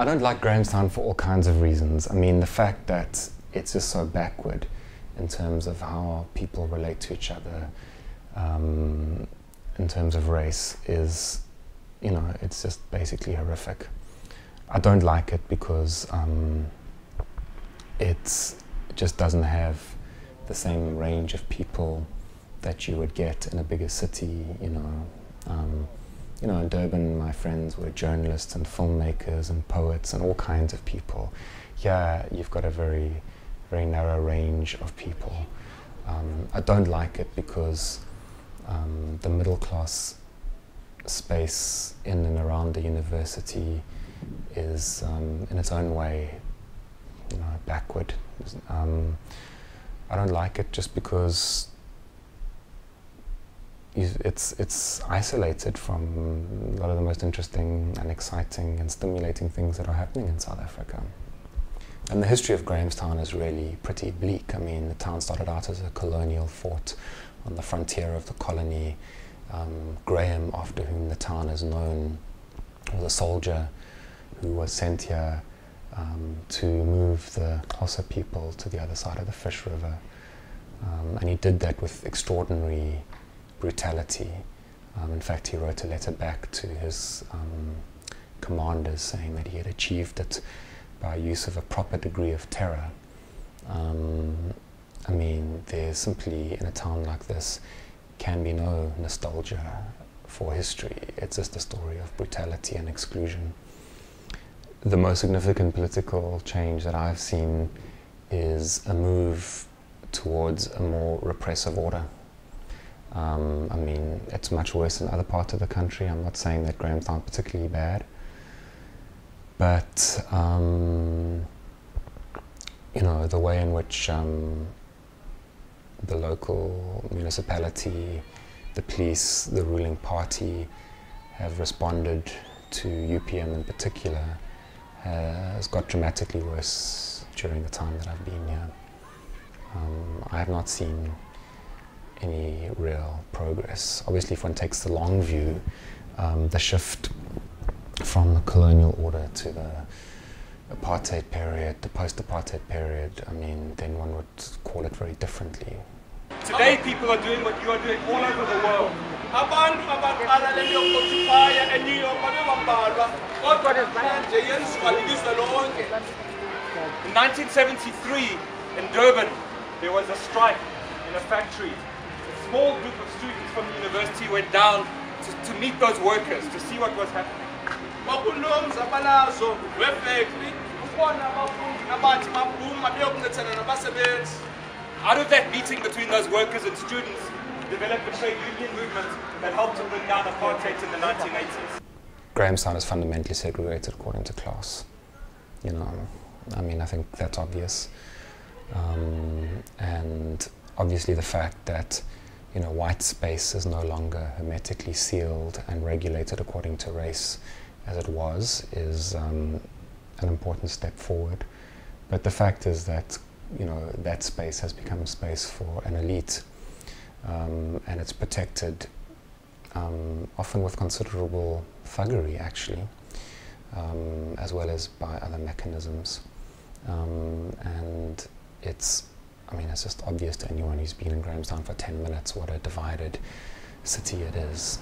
I don't like Grahamstown for all kinds of reasons. I mean, the fact that it's just so backward in terms of how people relate to each other, in terms of race, is, you know, it's just basically horrific. I don't like it because it just doesn't have the same range of people that you would get in a bigger city, you know. In Durban, my friends were journalists and filmmakers and poets and all kinds of people. Here, you've got a very, very narrow range of people. I don't like it because the middle class space in and around the university is, in its own way, you know, backward. I don't like it just because it's isolated from a lot of the most interesting and exciting and stimulating things that are happening in South Africa. And the history of Grahamstown is really pretty bleak. I mean, the town started out as a colonial fort on the frontier of the colony. Graham, after whom the town is known, was a soldier who was sent here to move the Xhosa people to the other side of the Fish River. And he did that with extraordinary brutality. In fact, he wrote a letter back to his commanders saying that he had achieved it by use of a proper degree of terror. I mean, there's simply, in a town like this, can be no nostalgia for history. It's just a story of brutality and exclusion. The most significant political change that I've seen is a move towards a more repressive order. I mean, it's much worse in other parts of the country. I'm not saying that Grahamstown is particularly bad, but you know, the way in which the local municipality, the police, the ruling party have responded to UPM in particular has got dramatically worse during the time that I've been here. I have not seen any real progress. Obviously, if one takes the long view, the shift from the colonial order to the apartheid period, the post-apartheid period, I mean, then one would call it very differently. Today, people are doing what you are doing all over the world. In 1973, in Durban, there was a strike in a factory. A small group of students from the university went down to meet those workers, to see what was happening. Out of that meeting between those workers and students, developed a trade union movement that helped to bring down apartheid in the 1980s. Grahamstown is fundamentally segregated according to class. You know, I mean, I think that's obvious. And obviously the fact that, you know, white space is no longer hermetically sealed and regulated according to race as it was is an important step forward. But the fact is that, you know, that space has become a space for an elite, and it's protected often with considerable thuggery, actually, as well as by other mechanisms. And it's, I mean, it's just obvious to anyone who's been in Grahamstown for 10 minutes what a divided city it is.